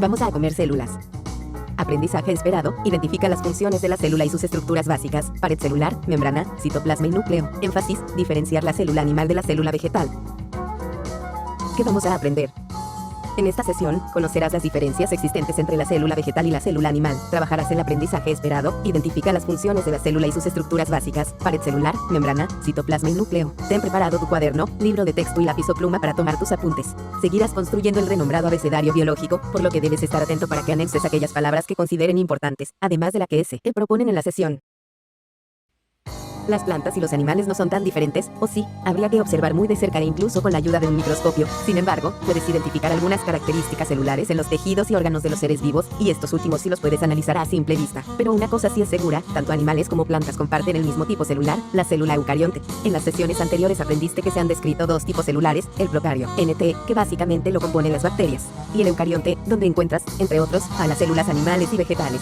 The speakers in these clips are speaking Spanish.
Vamos a comer células. Aprendizaje esperado, identifica las funciones de la célula y sus estructuras básicas, pared celular, membrana, citoplasma y núcleo. Énfasis, diferenciar la célula animal de la célula vegetal. ¿Qué vamos a aprender? En esta sesión, conocerás las diferencias existentes entre la célula vegetal y la célula animal. Trabajarás el aprendizaje esperado, identifica las funciones de la célula y sus estructuras básicas, pared celular, membrana, citoplasma y núcleo. Ten preparado tu cuaderno, libro de texto y lápiz o pluma para tomar tus apuntes. Seguirás construyendo el renombrado abecedario biológico, por lo que debes estar atento para que anexes aquellas palabras que consideren importantes, además de la que te proponen en la sesión. Las plantas y los animales no son tan diferentes, o sí, habría que observar muy de cerca e incluso con la ayuda de un microscopio. Sin embargo, puedes identificar algunas características celulares en los tejidos y órganos de los seres vivos, y estos últimos sí los puedes analizar a simple vista. Pero una cosa sí es segura, tanto animales como plantas comparten el mismo tipo celular, la célula eucarionte. En las sesiones anteriores aprendiste que se han descrito dos tipos celulares, el procario, NT, que básicamente lo componen las bacterias, y el eucarionte, donde encuentras, entre otros, a las células animales y vegetales.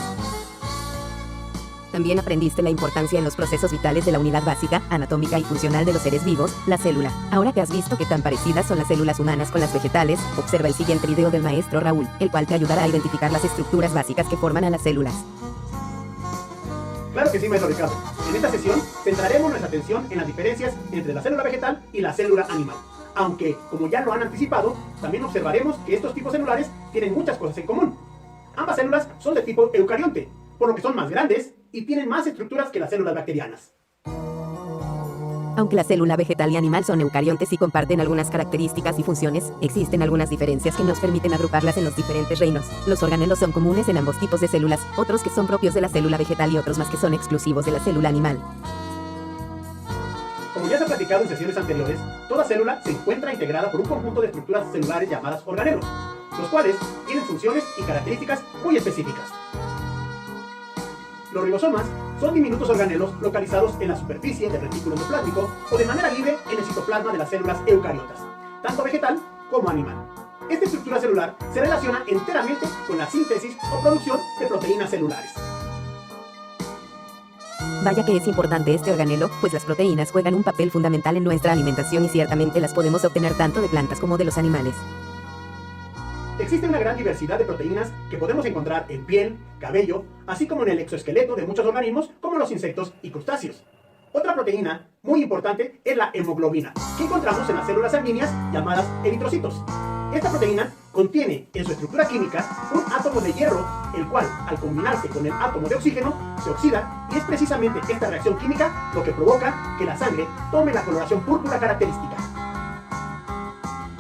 También aprendiste la importancia en los procesos vitales de la unidad básica, anatómica y funcional de los seres vivos, la célula. Ahora que has visto qué tan parecidas son las células humanas con las vegetales, observa el siguiente video del maestro Raúl, el cual te ayudará a identificar las estructuras básicas que forman a las células. Claro que sí, maestro Ricardo. En esta sesión centraremos nuestra atención en las diferencias entre la célula vegetal y la célula animal. Aunque, como ya lo han anticipado, también observaremos que estos tipos celulares tienen muchas cosas en común. Ambas células son de tipo eucarionte, por lo que son más grandes y tienen más estructuras que las células bacterianas. Aunque la célula vegetal y animal son eucariontes y comparten algunas características y funciones, existen algunas diferencias que nos permiten agruparlas en los diferentes reinos. Los organelos son comunes en ambos tipos de células, otros que son propios de la célula vegetal y otros más que son exclusivos de la célula animal. Como ya se ha platicado en sesiones anteriores, toda célula se encuentra integrada por un conjunto de estructuras celulares llamadas organelos, los cuales tienen funciones y características muy específicas. Los ribosomas son diminutos organelos localizados en la superficie del retículo endoplásmico o de manera libre en el citoplasma de las células eucariotas, tanto vegetal como animal. Esta estructura celular se relaciona enteramente con la síntesis o producción de proteínas celulares. Vaya que es importante este organelo, pues las proteínas juegan un papel fundamental en nuestra alimentación y ciertamente las podemos obtener tanto de plantas como de los animales. Existe una gran diversidad de proteínas que podemos encontrar en piel, cabello, así como en el exoesqueleto de muchos organismos como los insectos y crustáceos. Otra proteína muy importante es la hemoglobina, que encontramos en las células sanguíneas llamadas eritrocitos. Esta proteína contiene en su estructura química un átomo de hierro, el cual, al combinarse con el átomo de oxígeno, se oxida y es precisamente esta reacción química lo que provoca que la sangre tome la coloración púrpura característica.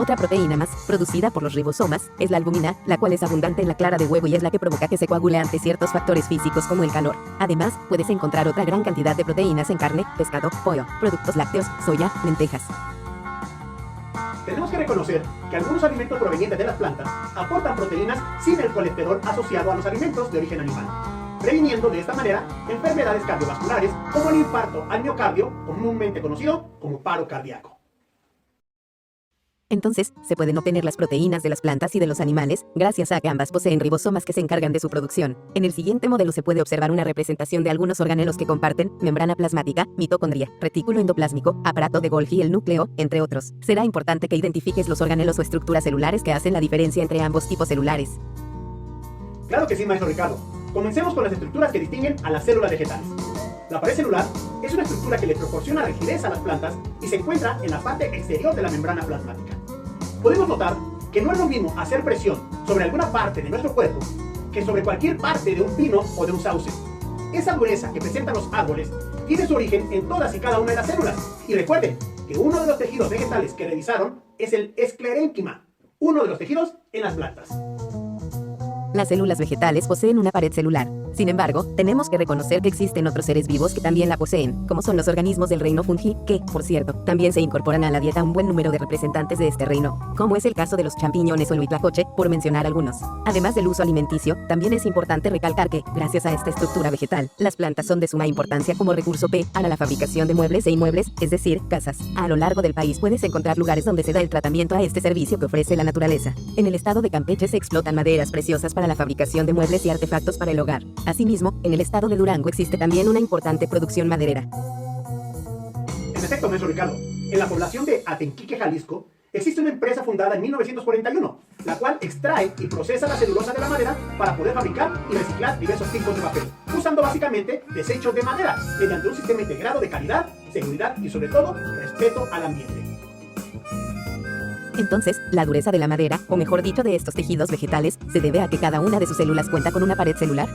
Otra proteína más, producida por los ribosomas, es la albúmina, la cual es abundante en la clara de huevo y es la que provoca que se coagule ante ciertos factores físicos como el calor. Además, puedes encontrar otra gran cantidad de proteínas en carne, pescado, pollo, productos lácteos, soya, lentejas. Tenemos que reconocer que algunos alimentos provenientes de las plantas aportan proteínas sin el colesterol asociado a los alimentos de origen animal, previniendo de esta manera enfermedades cardiovasculares como el infarto al miocardio, comúnmente conocido como paro cardíaco. Entonces, se pueden obtener las proteínas de las plantas y de los animales, gracias a que ambas poseen ribosomas que se encargan de su producción. En el siguiente modelo se puede observar una representación de algunos organelos que comparten membrana plasmática, mitocondria, retículo endoplásmico, aparato de Golgi y el núcleo, entre otros. Será importante que identifiques los organelos o estructuras celulares que hacen la diferencia entre ambos tipos celulares. Claro que sí, maestro Ricardo. Comencemos con las estructuras que distinguen a las células vegetales. La pared celular es una estructura que le proporciona rigidez a las plantas y se encuentra en la parte exterior de la membrana plasmática. Podemos notar que no es lo mismo hacer presión sobre alguna parte de nuestro cuerpo que sobre cualquier parte de un pino o de un sauce. Esa dureza que presentan los árboles tiene su origen en todas y cada una de las células. Y recuerden que uno de los tejidos vegetales que revisaron es el esclerénquima, uno de los tejidos en las plantas. Las células vegetales poseen una pared celular. Sin embargo, tenemos que reconocer que existen otros seres vivos que también la poseen, como son los organismos del reino fungi, que, por cierto, también se incorporan a la dieta un buen número de representantes de este reino, como es el caso de los champiñones o el huitlacoche, por mencionar algunos. Además del uso alimenticio, también es importante recalcar que, gracias a esta estructura vegetal, las plantas son de suma importancia como recurso para la fabricación de muebles e inmuebles, es decir, casas. A lo largo del país puedes encontrar lugares donde se da el tratamiento a este servicio que ofrece la naturaleza. En el estado de Campeche se explotan maderas preciosas para la fabricación de muebles y artefactos para el hogar. Asimismo, en el estado de Durango existe también una importante producción maderera. En efecto, maestro Ricardo, en la población de Atenquique, Jalisco, existe una empresa fundada en 1941, la cual extrae y procesa la celulosa de la madera para poder fabricar y reciclar diversos tipos de papel, usando básicamente desechos de madera, mediante un sistema integrado de calidad, seguridad y sobre todo, respeto al ambiente. Entonces, la dureza de la madera, o mejor dicho de estos tejidos vegetales, se debe a que cada una de sus células cuenta con una pared celular.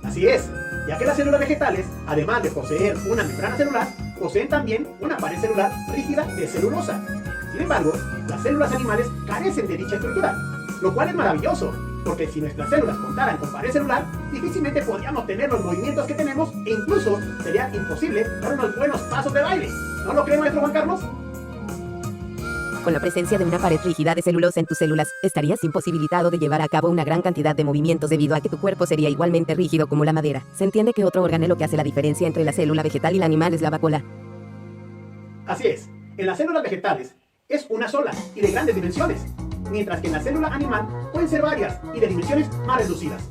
Así es, ya que las células vegetales, además de poseer una membrana celular, poseen también una pared celular rígida de celulosa. Sin embargo, las células animales carecen de dicha estructura, lo cual es maravilloso, porque si nuestras células contaran con pared celular, difícilmente podríamos tener los movimientos que tenemos e incluso sería imposible dar unos buenos pasos de baile. ¿No lo cree, maestro Juan Carlos? Con la presencia de una pared rígida de celulosa en tus células, estarías imposibilitado de llevar a cabo una gran cantidad de movimientos debido a que tu cuerpo sería igualmente rígido como la madera. Se entiende que otro organelo que hace la diferencia entre la célula vegetal y la animal es la vacuola. Así es, en las células vegetales es una sola y de grandes dimensiones, mientras que en la célula animal pueden ser varias y de dimensiones más reducidas.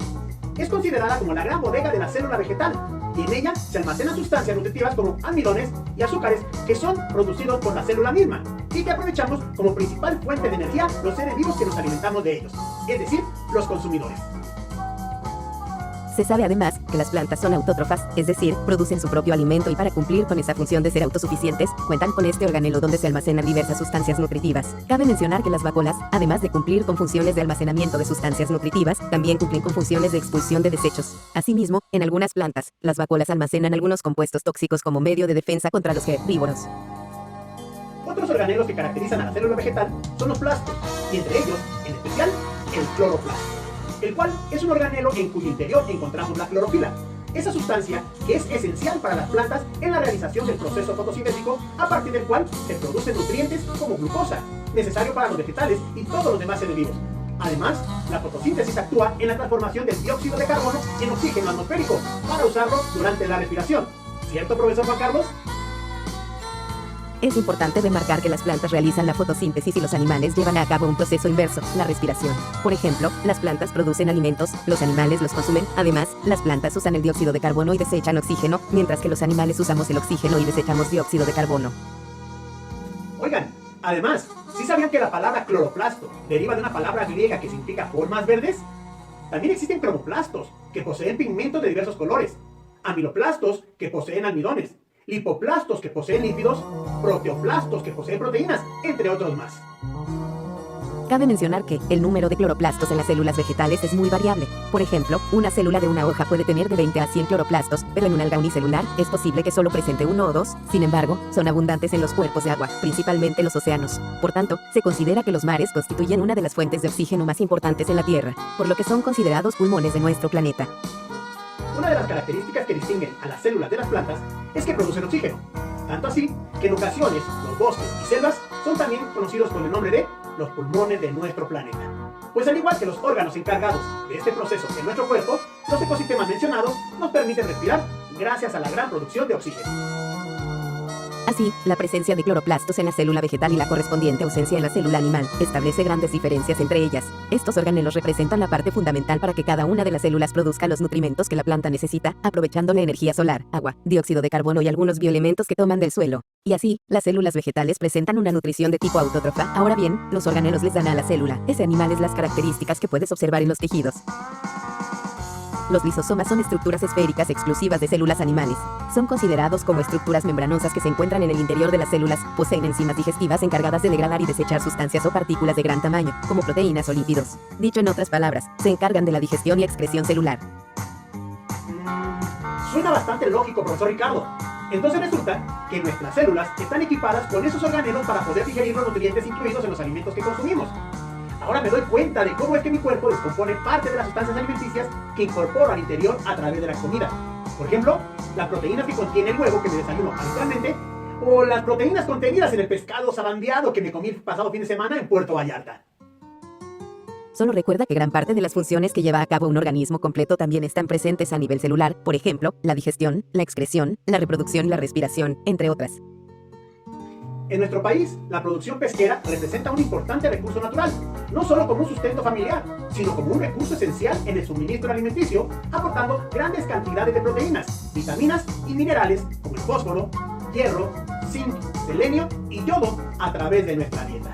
Es considerada como la gran bodega de la célula vegetal, y en ella se almacenan sustancias nutritivas como almidones y azúcares que son producidos por la célula misma y que aprovechamos como principal fuente de energía los seres vivos que nos alimentamos de ellos, es decir, los consumidores. Se sabe además que las plantas son autótrofas, es decir, producen su propio alimento y para cumplir con esa función de ser autosuficientes, cuentan con este organelo donde se almacenan diversas sustancias nutritivas. Cabe mencionar que las vacuolas, además de cumplir con funciones de almacenamiento de sustancias nutritivas, también cumplen con funciones de expulsión de desechos. Asimismo, en algunas plantas, las vacuolas almacenan algunos compuestos tóxicos como medio de defensa contra los herbívoros. Otros organelos que caracterizan a la célula vegetal son los plastos, y entre ellos, en especial, el cloroplasto, el cual es un organelo en cuyo interior encontramos la clorofila, esa sustancia que es esencial para las plantas en la realización del proceso fotosintético, a partir del cual se producen nutrientes como glucosa, necesario para los vegetales y todos los demás seres vivos. Además, la fotosíntesis actúa en la transformación del dióxido de carbono en oxígeno atmosférico para usarlo durante la respiración. ¿Cierto, profesor Juan Carlos? Es importante remarcar que las plantas realizan la fotosíntesis y los animales llevan a cabo un proceso inverso, la respiración. Por ejemplo, las plantas producen alimentos, los animales los consumen. Además, las plantas usan el dióxido de carbono y desechan oxígeno, mientras que los animales usamos el oxígeno y desechamos dióxido de carbono. Oigan, además, ¿sí sabían que la palabra cloroplasto deriva de una palabra griega que significa formas verdes? También existen cromoplastos, que poseen pigmentos de diversos colores, amiloplastos, que poseen almidones, lipoplastos, que poseen lípidos, proteoplastos, que poseen proteínas, entre otros más. Cabe mencionar que el número de cloroplastos en las células vegetales es muy variable. Por ejemplo, una célula de una hoja puede tener de 20 a 100 cloroplastos, pero en un alga unicelular es posible que solo presente 1 o 2. Sin embargo, son abundantes en los cuerpos de agua, principalmente los océanos. Por tanto, se considera que los mares constituyen una de las fuentes de oxígeno más importantes en la Tierra, por lo que son considerados pulmones de nuestro planeta. Una de las características que distinguen a las células de las plantas es que producen oxígeno. Tanto así que en ocasiones los bosques y selvas son también conocidos con el nombre de los pulmones de nuestro planeta. Pues al igual que los órganos encargados de este proceso en nuestro cuerpo, los ecosistemas mencionados nos permiten respirar gracias a la gran producción de oxígeno. Así, la presencia de cloroplastos en la célula vegetal y la correspondiente ausencia en la célula animal establece grandes diferencias entre ellas. Estos organelos representan la parte fundamental para que cada una de las células produzca los nutrimentos que la planta necesita, aprovechando la energía solar, agua, dióxido de carbono y algunos bioelementos que toman del suelo. Y así, las células vegetales presentan una nutrición de tipo autótrofa. Ahora bien, los organelos les dan a la célula, ese animal, las características que puedes observar en los tejidos. Los lisosomas son estructuras esféricas exclusivas de células animales. Son considerados como estructuras membranosas que se encuentran en el interior de las células. Poseen enzimas digestivas encargadas de degradar y desechar sustancias o partículas de gran tamaño, como proteínas o lípidos. Dicho en otras palabras, se encargan de la digestión y excreción celular. Suena bastante lógico, profesor Ricardo. Entonces resulta que nuestras células están equipadas con esos organelos para poder digerir los nutrientes incluidos en los alimentos que consumimos. Ahora me doy cuenta de cómo es que mi cuerpo descompone parte de las sustancias alimenticias que incorporo al interior a través de la comida. Por ejemplo, las proteínas que contiene el huevo que me desayuno habitualmente, o las proteínas contenidas en el pescado zarandeado que me comí el pasado fin de semana en Puerto Vallarta. Solo recuerda que gran parte de las funciones que lleva a cabo un organismo completo también están presentes a nivel celular, por ejemplo, la digestión, la excreción, la reproducción y la respiración, entre otras. En nuestro país, la producción pesquera representa un importante recurso natural, no solo como un sustento familiar, sino como un recurso esencial en el suministro alimenticio, aportando grandes cantidades de proteínas, vitaminas y minerales como el fósforo, hierro, zinc, selenio y yodo a través de nuestra dieta.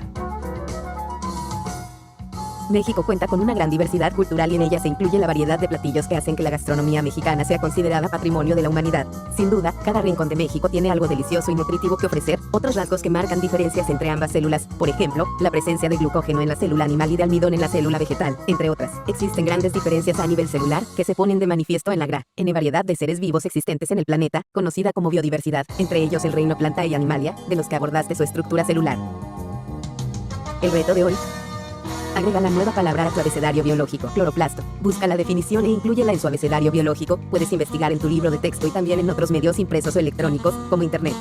México cuenta con una gran diversidad cultural y en ella se incluye la variedad de platillos que hacen que la gastronomía mexicana sea considerada patrimonio de la humanidad. Sin duda, cada rincón de México tiene algo delicioso y nutritivo que ofrecer, otros rasgos que marcan diferencias entre ambas células, por ejemplo, la presencia de glucógeno en la célula animal y de almidón en la célula vegetal, entre otras. Existen grandes diferencias a nivel celular que se ponen de manifiesto en la gran variedad de seres vivos existentes en el planeta, conocida como biodiversidad, entre ellos el reino planta y animalia, de los que abordaste su estructura celular. El reto de hoy: agrega la nueva palabra a tu abecedario biológico, cloroplasto. Busca la definición e inclúyela en su abecedario biológico. Puedes investigar en tu libro de texto y también en otros medios impresos o electrónicos, como Internet.